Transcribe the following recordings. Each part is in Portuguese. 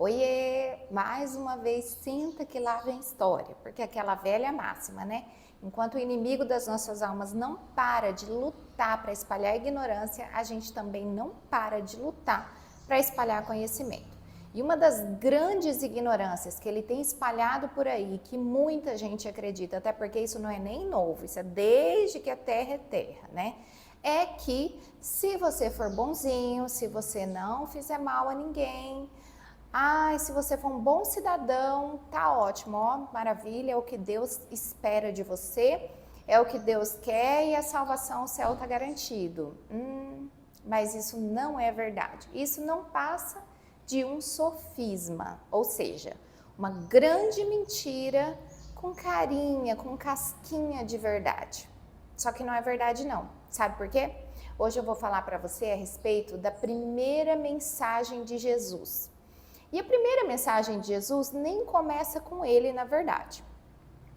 Oiê, mais uma vez sinta que lá vem história, porque aquela velha máxima, né? Enquanto o inimigo das nossas almas não para de lutar para espalhar a ignorância, a gente também não para de lutar para espalhar conhecimento. E uma das grandes ignorâncias que ele tem espalhado por aí, que muita gente acredita, até porque isso não é nem novo, isso é desde que a terra é terra, né? É que se você for bonzinho, se você não fizer mal a ninguém, se você for um bom cidadão, tá ótimo, ó, maravilha, é o que Deus espera de você, é o que Deus quer e a salvação, o céu tá garantido. Mas isso não é verdade. Isso não passa de um sofisma, ou seja, uma grande mentira com carinha, com casquinha de verdade. Só que não é verdade não. Sabe por quê? Hoje eu vou falar para você a respeito da primeira mensagem de Jesus. E a primeira mensagem de Jesus nem começa com ele, na verdade.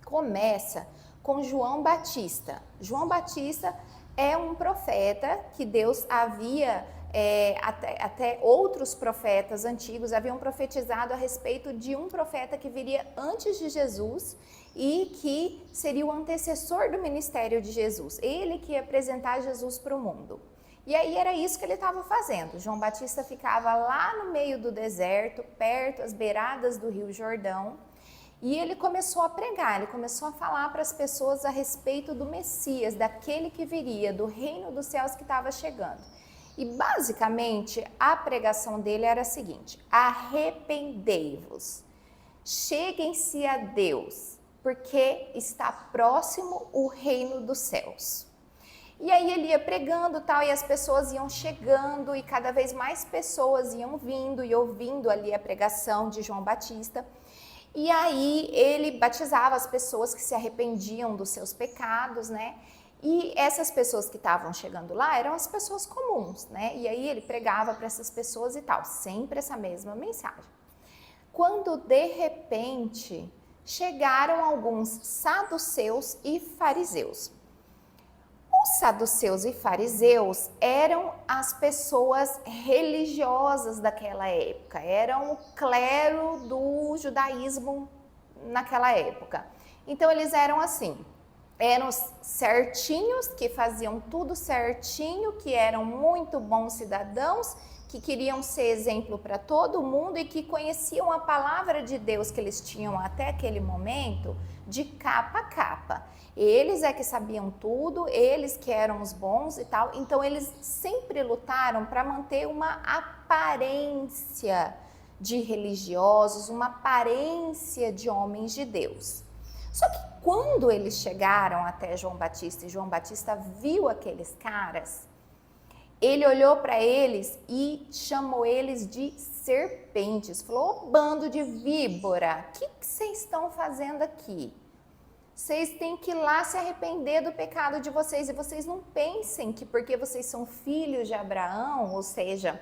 Começa com João Batista. João Batista é um profeta que Deus havia, até outros profetas antigos haviam profetizado a respeito de um profeta que viria antes de Jesus e que seria o antecessor do ministério de Jesus. Ele que ia apresentar Jesus para o mundo. E aí era isso que ele estava fazendo. João Batista ficava lá no meio do deserto, perto, às beiradas do Rio Jordão, e ele começou a pregar, ele começou a falar para as pessoas a respeito do Messias, daquele que viria, do reino dos céus que estava chegando. E basicamente a pregação dele era a seguinte: arrependei-vos, cheguem-se a Deus, porque está próximo o reino dos céus. E aí ele ia pregando tal, e as pessoas iam chegando, e cada vez mais pessoas iam vindo e ouvindo ali a pregação de João Batista. E aí ele batizava as pessoas que se arrependiam dos seus pecados, né? E essas pessoas que estavam chegando lá eram as pessoas comuns, né? E aí ele pregava para essas pessoas e tal, sempre essa mesma mensagem. Quando de repente chegaram alguns saduceus e fariseus. Os saduceus e fariseus eram as pessoas religiosas daquela época, eram o clero do judaísmo naquela época. Então eles eram assim, eram certinhos, que faziam tudo certinho, que eram muito bons cidadãos, que queriam ser exemplo para todo mundo e que conheciam a palavra de Deus que eles tinham até aquele momento de capa a capa. Eles é que sabiam tudo, eles que eram os bons e tal, então eles sempre lutaram para manter uma aparência de religiosos, uma aparência de homens de Deus. Só que quando eles chegaram até João Batista e João Batista viu aqueles caras, ele olhou para eles e chamou eles de serpentes. Falou: ô bando de víbora, o que vocês estão fazendo aqui? Vocês têm que ir lá se arrepender do pecado de vocês. E vocês não pensem que porque vocês são filhos de Abraão, ou seja,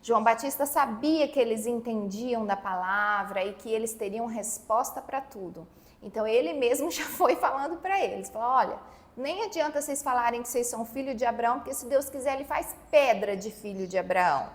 João Batista sabia que eles entendiam da palavra e que eles teriam resposta para tudo. Então ele mesmo já foi falando para eles, falou: olha, nem adianta vocês falarem que vocês são filho de Abraão, porque se Deus quiser ele faz pedra de filho de Abraão.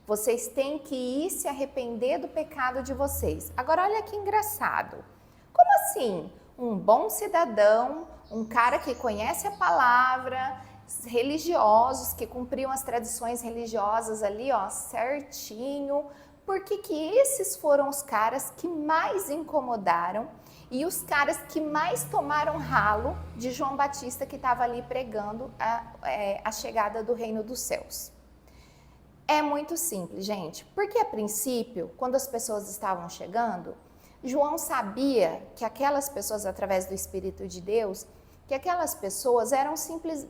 Vocês têm que ir se arrepender do pecado de vocês. Agora olha que engraçado. Como assim? Um bom cidadão, um cara que conhece a palavra, religiosos que cumpriam as tradições religiosas ali, ó, certinho. Por que esses foram os caras que mais incomodaram e os caras que mais tomaram ralo de João Batista, que estava ali pregando a chegada do reino dos céus? É muito simples, gente, porque a princípio, quando as pessoas estavam chegando, João sabia que aquelas pessoas, através do Espírito de Deus, que aquelas pessoas eram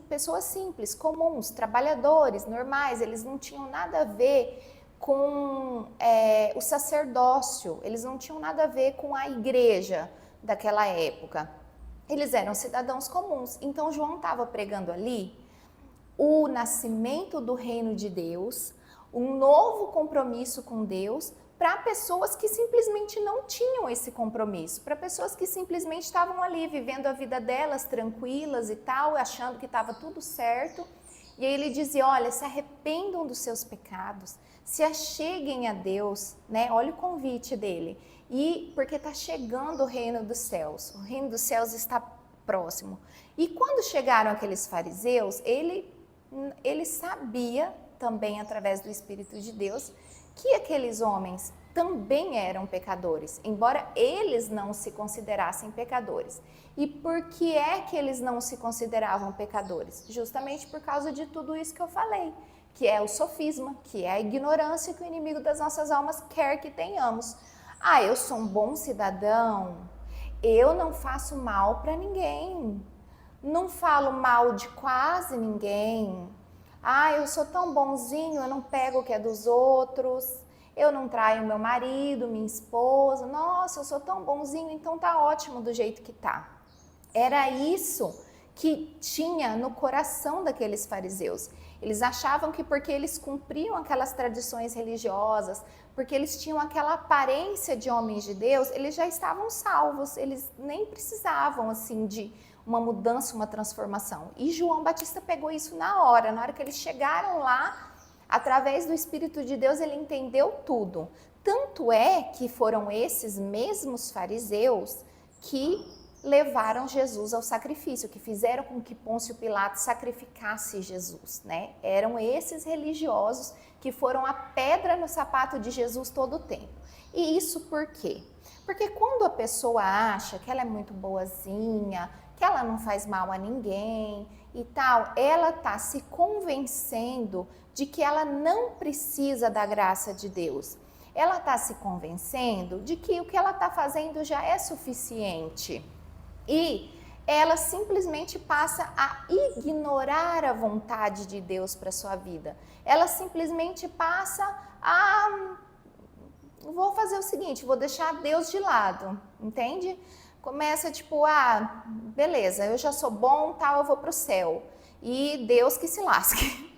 pessoas simples, comuns, trabalhadores, normais, eles não tinham nada a ver com o sacerdócio, eles não tinham nada a ver com a igreja daquela época. Eles eram cidadãos comuns. Então João estava pregando ali o nascimento do reino de Deus, um novo compromisso com Deus, para pessoas que simplesmente não tinham esse compromisso, para pessoas que simplesmente estavam ali vivendo a vida delas tranquilas e tal, achando que estava tudo certo. E aí ele dizia: olha, se arrependam dos seus pecados, Se acheguem a Deus, né? Olha o convite dele. E porque está chegando o reino dos céus. O reino dos céus está próximo. E quando chegaram aqueles fariseus, ele sabia também através do Espírito de Deus que aqueles homens também eram pecadores, embora eles não se considerassem pecadores. E por que é que eles não se consideravam pecadores? Justamente por causa de tudo isso que eu falei, que é o sofisma, que é a ignorância que o inimigo das nossas almas quer que tenhamos. Ah, eu sou um bom cidadão, eu não faço mal para ninguém, não falo mal de quase ninguém. Ah, eu sou tão bonzinho, eu não pego o que é dos outros, eu não traio meu marido, minha esposa. Nossa, eu sou tão bonzinho, então tá ótimo do jeito que tá. Era isso que tinha no coração daqueles fariseus. Eles achavam que porque eles cumpriam aquelas tradições religiosas, porque eles tinham aquela aparência de homens de Deus, eles já estavam salvos, eles nem precisavam assim de uma mudança, uma transformação. E João Batista pegou isso na hora que eles chegaram lá, através do Espírito de Deus, ele entendeu tudo. Tanto é que foram esses mesmos fariseus que levaram Jesus ao sacrifício, que fizeram com que Pôncio Pilatos sacrificasse Jesus, né? Eram esses religiosos que foram a pedra no sapato de Jesus todo o tempo. E isso por quê? Porque quando a pessoa acha que ela é muito boazinha, que ela não faz mal a ninguém e tal, ela tá se convencendo de que ela não precisa da graça de Deus. Ela tá se convencendo de que o que ela tá fazendo já é suficiente. E ela simplesmente passa a ignorar a vontade de Deus para sua vida. Ela simplesmente passa a vou fazer o seguinte, vou deixar Deus de lado, entende? Começa tipo, beleza, eu já sou bom, tal, eu vou pro céu. E Deus que se lasque.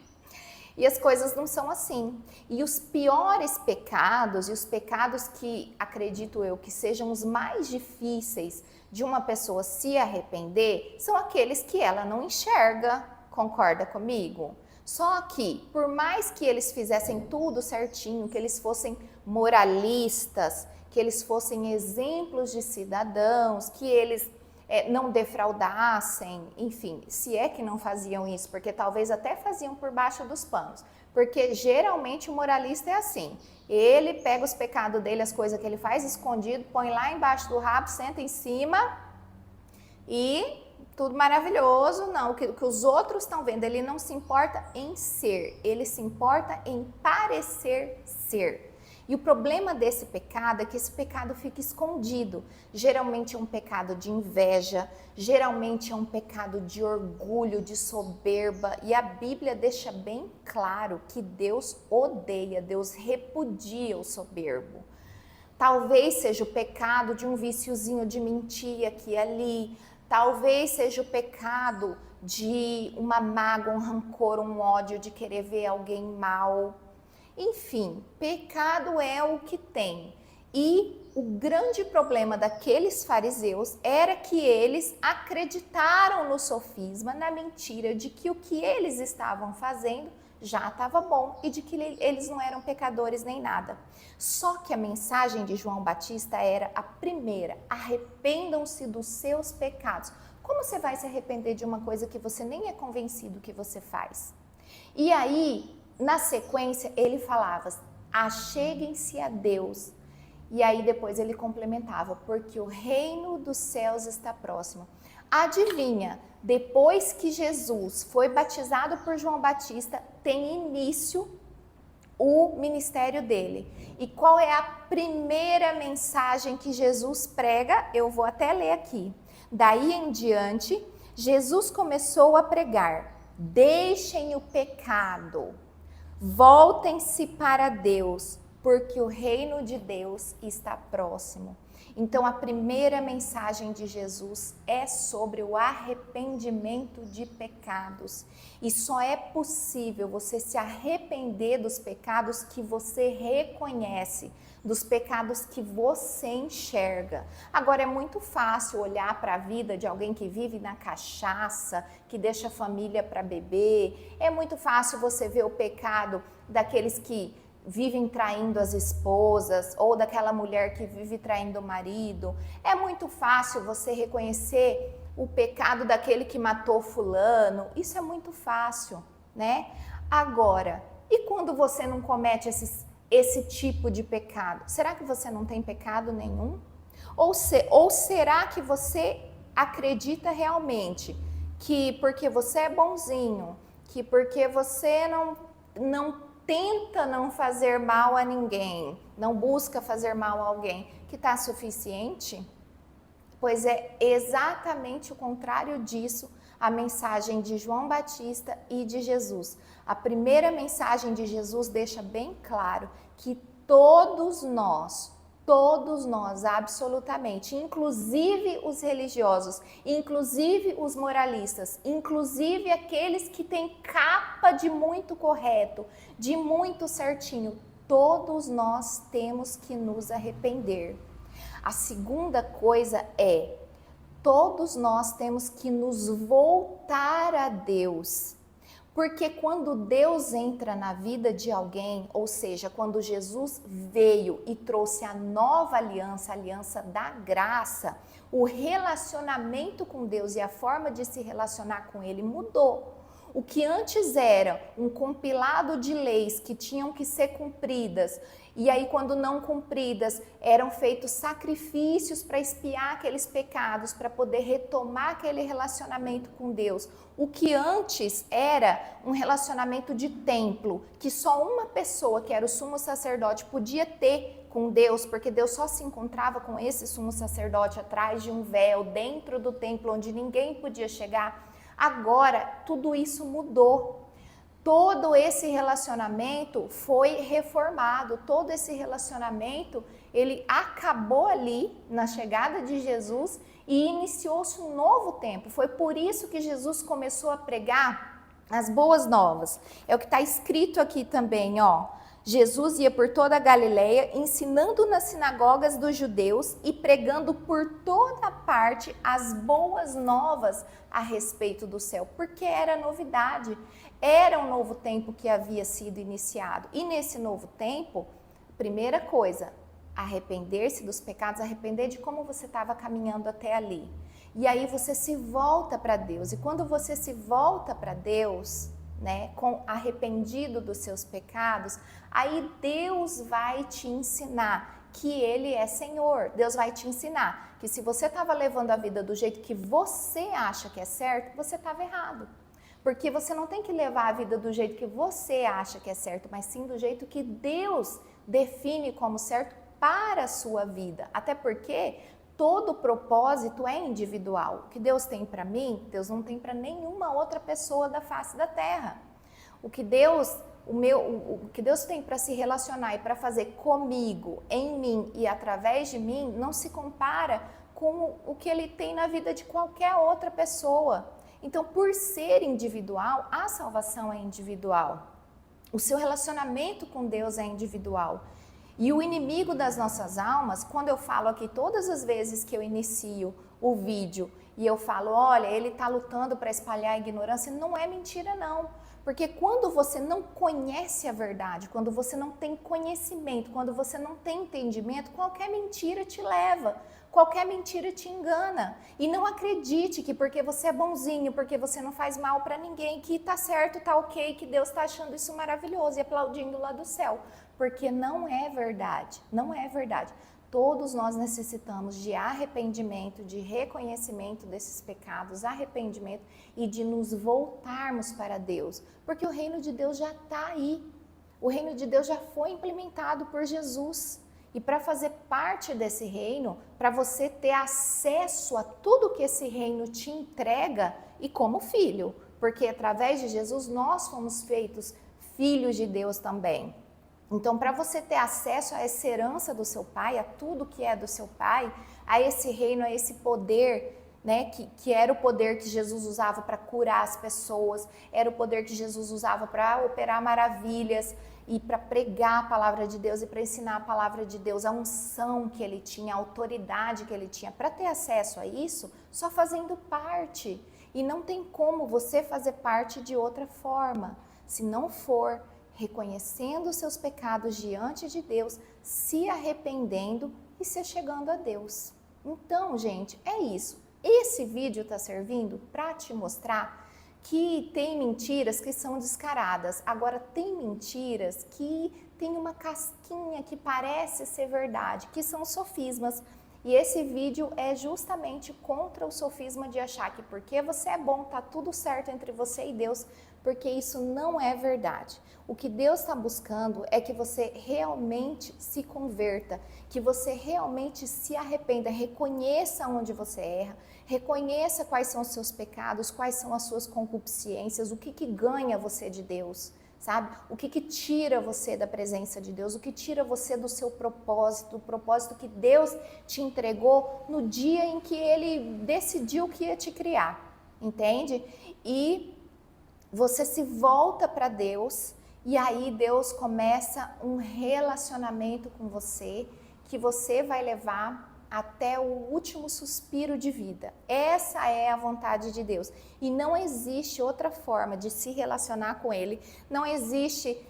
E as coisas não são assim. E os piores pecados, e os pecados que acredito eu que sejam os mais difíceis de uma pessoa se arrepender, são aqueles que ela não enxerga. Concorda comigo? Só que, por mais que eles fizessem tudo certinho, que eles fossem moralistas, que eles fossem exemplos de cidadãos, que eles não defraudassem, enfim, se é que não faziam isso, porque talvez até faziam por baixo dos panos, porque geralmente o moralista é assim, ele pega os pecados dele, as coisas que ele faz escondido, põe lá embaixo do rabo, senta em cima e tudo maravilhoso, não, o que os outros estão vendo, ele não se importa em ser, ele se importa em parecer ser. E o problema desse pecado é que esse pecado fica escondido. Geralmente é um pecado de inveja, geralmente é um pecado de orgulho, de soberba. E a Bíblia deixa bem claro que Deus odeia, Deus repudia o soberbo. Talvez seja o pecado de um viciozinho de mentir aqui e ali. Talvez seja o pecado de uma mágoa, um rancor, um ódio, de querer ver alguém mal. Enfim, pecado é o que tem. E o grande problema daqueles fariseus era que eles acreditaram no sofisma, na mentira de que o que eles estavam fazendo já estava bom e de que eles não eram pecadores nem nada. Só que a mensagem de João Batista era a primeira: arrependam-se dos seus pecados. Como você vai se arrepender de uma coisa que você nem é convencido que você faz? E aí, na sequência, ele falava: acheguem-se a Deus. E aí depois ele complementava: porque o reino dos céus está próximo. Adivinha, depois que Jesus foi batizado por João Batista, tem início o ministério dele. E qual é a primeira mensagem que Jesus prega? Eu vou até ler aqui. Daí em diante, Jesus começou a pregar: deixem o pecado, voltem-se para Deus, porque o reino de Deus está próximo. Então, a primeira mensagem de Jesus é sobre o arrependimento de pecados. E só é possível você se arrepender dos pecados que você reconhece, dos pecados que você enxerga. Agora, é muito fácil olhar para a vida de alguém que vive na cachaça, que deixa a família para beber. É muito fácil você ver o pecado daqueles que vivem traindo as esposas, ou daquela mulher que vive traindo o marido. É muito fácil você reconhecer o pecado daquele que matou fulano. Isso é muito fácil, né? Agora, e quando você não comete esse tipo de pecado? Será que você não tem pecado nenhum? Ou será que você acredita realmente que porque você é bonzinho, que porque você não tenta não fazer mal a ninguém, não busca fazer mal a alguém, que está suficiente? Pois é exatamente o contrário disso a mensagem de João Batista e de Jesus. A primeira mensagem de Jesus deixa bem claro que todos nós, absolutamente, inclusive os religiosos, inclusive os moralistas, inclusive aqueles que têm capa de muito correto, de muito certinho, todos nós temos que nos arrepender. A segunda coisa é, todos nós temos que nos voltar a Deus. Porque quando Deus entra na vida de alguém, ou seja, quando Jesus veio e trouxe a nova aliança, a aliança da graça, o relacionamento com Deus e a forma de se relacionar com Ele mudou. O que antes era um compilado de leis que tinham que ser cumpridas, e aí quando não cumpridas, eram feitos sacrifícios para expiar aqueles pecados, para poder retomar aquele relacionamento com Deus. O que antes era um relacionamento de templo, que só uma pessoa, que era o sumo sacerdote, podia ter com Deus, porque Deus só se encontrava com esse sumo sacerdote atrás de um véu, dentro do templo, onde ninguém podia chegar. Agora, tudo isso mudou. Todo esse relacionamento foi reformado, todo esse relacionamento, ele acabou ali na chegada de Jesus e iniciou-se um novo tempo. Foi por isso que Jesus começou a pregar as boas novas. É o que está escrito aqui também, ó. Jesus ia por toda a Galileia, ensinando nas sinagogas dos judeus e pregando por toda parte as boas novas a respeito do céu, porque era novidade, era um novo tempo que havia sido iniciado. E nesse novo tempo, primeira coisa, arrepender-se dos pecados, arrepender de como você estava caminhando até ali. E aí você se volta para Deus. E quando você se volta para Deus, né, com arrependido dos seus pecados, aí Deus vai te ensinar que Ele é Senhor. Deus vai te ensinar que se você estava levando a vida do jeito que você acha que é certo, você estava errado. Porque você não tem que levar a vida do jeito que você acha que é certo, mas sim do jeito que Deus define como certo para a sua vida. Até porque todo propósito é individual. O que Deus tem para mim, Deus não tem para nenhuma outra pessoa da face da terra. O que Deus tem para se relacionar e para fazer comigo, em mim e através de mim, não se compara com o que Ele tem na vida de qualquer outra pessoa. Então, por ser individual, a salvação é individual. O seu relacionamento com Deus é individual. E o inimigo das nossas almas, quando eu falo aqui todas as vezes que eu inicio o vídeo e eu falo, olha, ele está lutando para espalhar a ignorância, não é mentira não. Porque quando você não conhece a verdade, quando você não tem conhecimento, quando você não tem entendimento, qualquer mentira te leva, qualquer mentira te engana. E não acredite que porque você é bonzinho, porque você não faz mal para ninguém, que tá certo, tá ok, que Deus está achando isso maravilhoso e aplaudindo lá do céu. Porque não é verdade, não é verdade. Todos nós necessitamos de arrependimento, de reconhecimento desses pecados, arrependimento e de nos voltarmos para Deus. Porque o reino de Deus já está aí. O reino de Deus já foi implementado por Jesus. E para fazer parte desse reino, para você ter acesso a tudo que esse reino te entrega, e como filho, porque através de Jesus nós fomos feitos filhos de Deus também. Então, para você ter acesso a essa herança do seu pai, a tudo que é do seu pai, a esse reino, a esse poder, né, que era o poder que Jesus usava para curar as pessoas, era o poder que Jesus usava para operar maravilhas e para pregar a palavra de Deus e para ensinar a palavra de Deus, a unção que ele tinha, a autoridade que ele tinha. Para ter acesso a isso, só fazendo parte. E não tem como você fazer parte de outra forma, se não for reconhecendo os seus pecados diante de Deus, se arrependendo e se chegando a Deus. Então, gente, é isso. Esse vídeo está servindo para te mostrar que tem mentiras que são descaradas. Agora, tem mentiras que tem uma casquinha que parece ser verdade, que são sofismas. E esse vídeo é justamente contra o sofisma de achar que porque você é bom, tá tudo certo entre você e Deus, porque isso não é verdade. O que Deus está buscando é que você realmente se converta, que você realmente se arrependa, reconheça onde você erra, reconheça quais são os seus pecados, quais são as suas concupiscências, o que ganha você de Deus, sabe? O que tira você da presença de Deus, o que tira você do seu propósito, o propósito que Deus te entregou no dia em que Ele decidiu que ia te criar, entende? E você se volta para Deus e aí Deus começa um relacionamento com você que você vai levar até o último suspiro de vida. Essa é a vontade de Deus. E não existe outra forma de se relacionar com Ele. Não existe,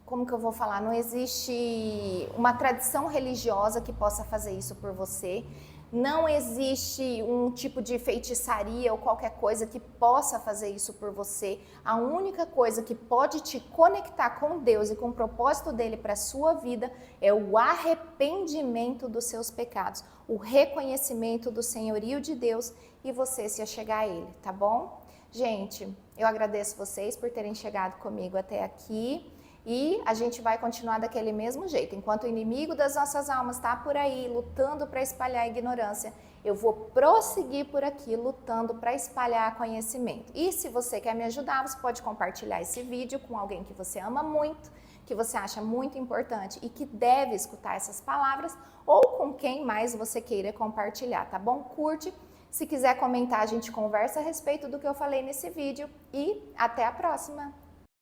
como que eu vou falar? Não existe uma tradição religiosa que possa fazer isso por você. Não existe um tipo de feitiçaria ou qualquer coisa que possa fazer isso por você. A única coisa que pode te conectar com Deus e com o propósito dele para a sua vida é o arrependimento dos seus pecados, o reconhecimento do senhorio de Deus e você se achegar a ele, tá bom? Gente, eu agradeço vocês por terem chegado comigo até aqui. E a gente vai continuar daquele mesmo jeito. Enquanto o inimigo das nossas almas está por aí, lutando para espalhar a ignorância, eu vou prosseguir por aqui, lutando para espalhar conhecimento. E se você quer me ajudar, você pode compartilhar esse vídeo com alguém que você ama muito, que você acha muito importante e que deve escutar essas palavras, ou com quem mais você queira compartilhar, tá bom? Curte. Se quiser comentar, a gente conversa a respeito do que eu falei nesse vídeo. E até a próxima!